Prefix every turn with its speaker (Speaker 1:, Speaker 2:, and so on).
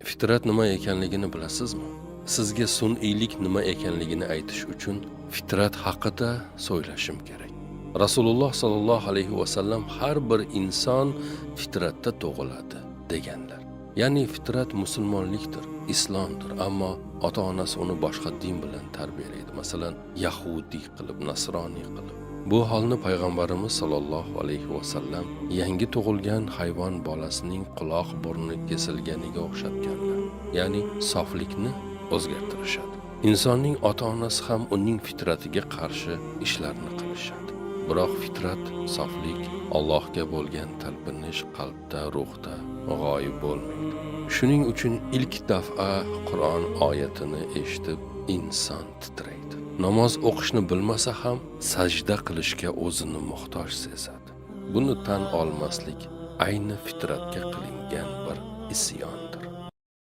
Speaker 1: Fitrat nima ekanligini bilasizmi? Sizga sun'iylik nima ekanligini aytish uchun fitrat haqida so'ylashim kerak. Rasululloh sallallohu alayhi va sallam har bir inson fitratda tug'iladi deganlar. Ya'ni fitrat musulmonlikdir, islomdir, ammo ota-onasi uni boshqa din bilan tarbiyalaydi. Masalan, yahudiy qilib, nasroniy qilib. Bu holni payg'ambarimiz sollallohu alayhi va sallam yangi tug'ilgan hayvon bolasining quloq burni kesilganiga o'xshatganlar. Ya'ni soflikni o'zgartirishadi. Insonning ota-onasi ham uning fitratiga qarshi ishlarni qilishadi. Biroq fitrat, soflik, Allohga bo'lgan talpinish qalbda, ruhda g'oyib bo'lmaydi. Shuning uchun ilk daf'a Qur'on oyatini eshitib inson titraydi. Namoz o'qishni bilmasa ham sajda qilishga o'zini muhtoj sezadi. Buni tan olmaslik ayni fitratga qilingan bir isyon.